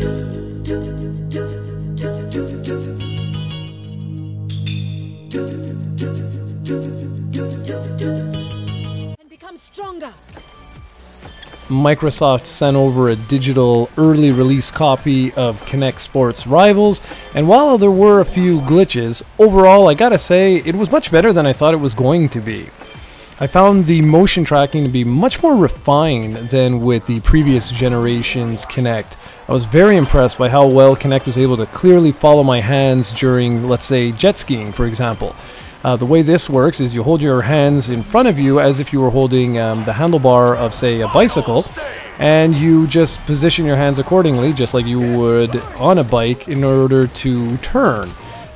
And become stronger. Microsoft sent over a digital early release copy of Kinect Sports Rivals, and while there were a few glitches, overall I gotta say it was much better than I thought it was going to be. I found the motion tracking to be much more refined than with the previous generation's Kinect. I was very impressed by how well Kinect was able to clearly follow my hands during, let's say, jet skiing, for example. The way this works is you hold your hands in front of you as if you were holding the handlebar of, say, a bicycle, and you just position your hands accordingly, just like you would on a bike, in order to turn.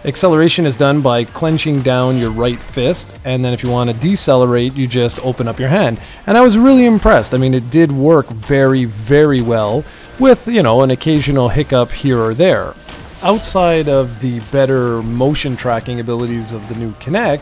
Acceleration is done by clenching down your right fist, and then if you want to decelerate, you just open up your hand. And I was really impressed. I mean, it did work very, very well, with, you know, an occasional hiccup here or there. Outside of the better motion tracking abilities of the new Kinect,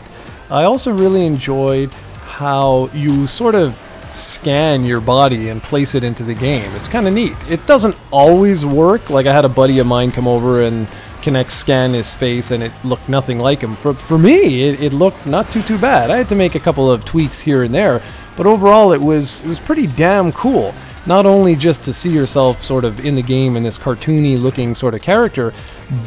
I also really enjoyed how you sort of scan your body and place it into the game. It's kind of neat. It doesn't always work. Like, I had a buddy of mine come over and Kinect scan his face and it looked nothing like him. For me, it looked not too bad. I had to make a couple of tweaks here and there, but overall it was pretty damn cool. Not only just to see yourself sort of in the game in this cartoony looking sort of character,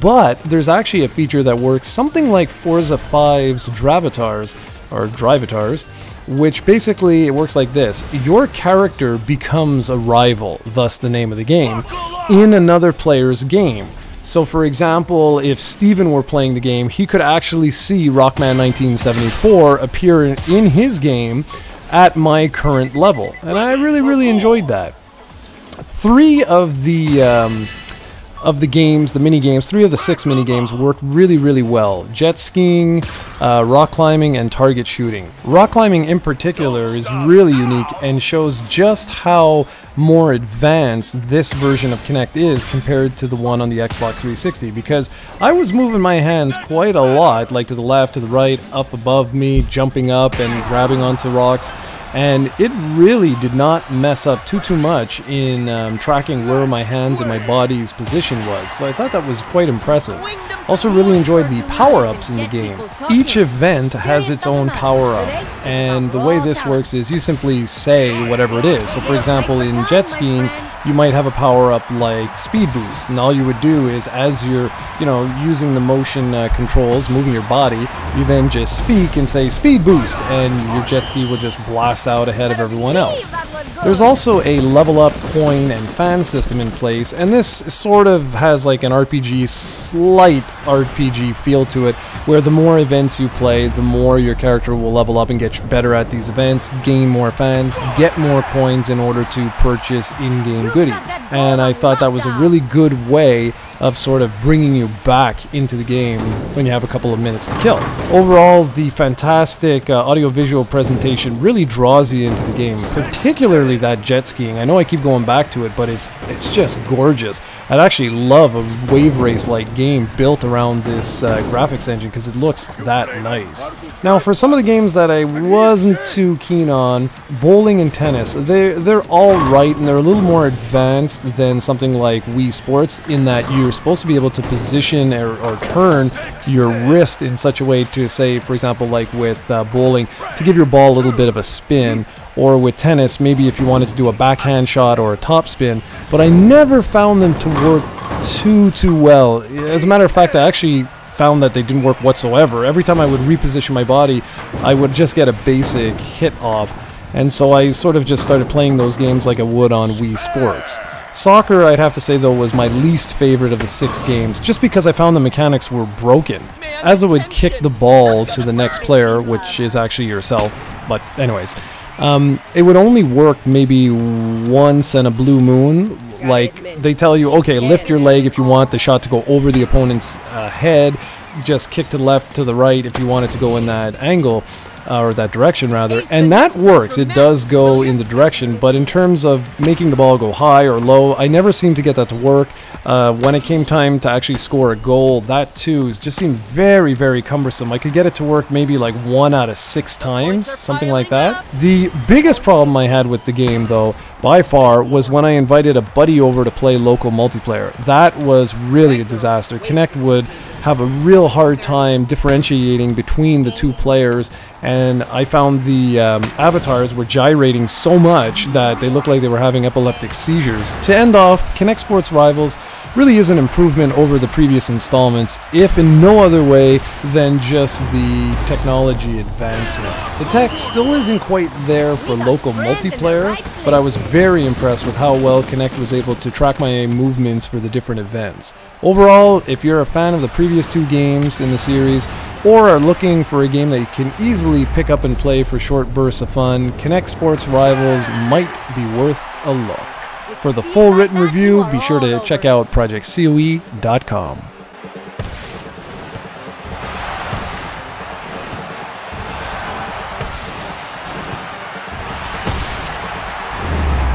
but there's actually a feature that works something like Forza 5's Drivatars, or Drivatars, which basically it works like this. Your character becomes a rival, thus the name of the game, in another player's game. So for example, if Steven were playing the game, he could actually see Rockman 1974 appear in his game at my current level, and I really enjoyed that. Three of the games, the mini games, 3 of the 6 mini games worked really well. Jet skiing, rock climbing, and target shooting. Rock climbing in particular is really unique and shows just how more advanced this version of Kinect is compared to the one on the Xbox 360, because I was moving my hands quite a lot, like to the left, to the right, up above me, jumping up and grabbing onto rocks, and it really did not mess up too much in tracking where my hands and my body's position was, so I thought that was quite impressive. Also really enjoyed the power-ups in the game. Each event has its own power-up, and the way this works is you simply say whatever it is. So for example, in jet skiing, you might have a power-up like speed boost, and all you would do is, as you're, you know, using the motion controls, moving your body, you then just speak and say speed boost, and your jet ski will just blast out ahead of everyone else. There's also a level up coin and fan system in place, and this sort of has like an RPG, slight RPG feel to it, where the more events you play, the more your character will level up and get better at these events, gain more fans, get more coins in order to purchase in-game goodies. And I thought that was a really good way of sort of bringing you back into the game when you have a couple of minutes to kill. Overall, the fantastic audio-visual presentation really draws you into the game, particularly that jet skiing. I know I keep going back to it, but it's just gorgeous. I'd actually love a wave race-like game built around this graphics engine, because it looks that nice. Now, for some of the games that I wasn't too keen on, bowling and tennis, they're all right, and they're a little more advanced than something like Wii Sports, in that you're supposed to be able to position or turn your wrist in such a way to, say, for example, like with bowling, to give your ball a little bit of a spin, or with tennis, maybe if you wanted to do a backhand shot or a top spin, but I never found them to work too well. As a matter of fact, I actually found that they didn't work whatsoever. Every time I would reposition my body, I would just get a basic hit off, and so I sort of just started playing those games like I would on Wii Sports. Soccer, I'd have to say though, was my least favorite of the 6 games, just because I found the mechanics were broken. As I would kick the ball to the next player, which is actually yourself, but anyways, it would only work maybe once in a blue moon. Like, they tell you, okay, lift your leg if you want the shot to go over the opponent's head, just kick to the left, to the right if you want it to go in that angle. or that direction rather, and that works. It does go in the direction, but in terms of making the ball go high or low, I never seemed to get that to work. When it came time to actually score a goal, that too just seemed very, very cumbersome. I could get it to work maybe like 1 out of 6 times, something like that. The biggest problem I had with the game, though, by far, was when I invited a buddy over to play local multiplayer. That was really a disaster. Kinect would have a real hard time differentiating between the two players, and I found the avatars were gyrating so much that they looked like they were having epileptic seizures. To end off, Kinect Sports Rivals really is an improvement over the previous installments, if in no other way than just the technology advancement. The tech still isn't quite there for local multiplayer, but I was very impressed with how well Kinect was able to track my movements for the different events. Overall, if you're a fan of the previous 2 games in the series, or are looking for a game that you can easily pick up and play for short bursts of fun, Kinect Sports Rivals might be worth a look. For the full written review, be sure to check out projectcoe.com.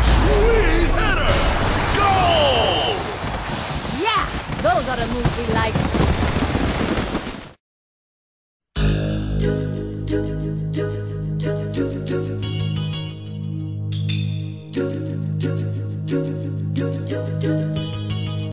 Sweet header! Goal! Yeah, those are the moves we like.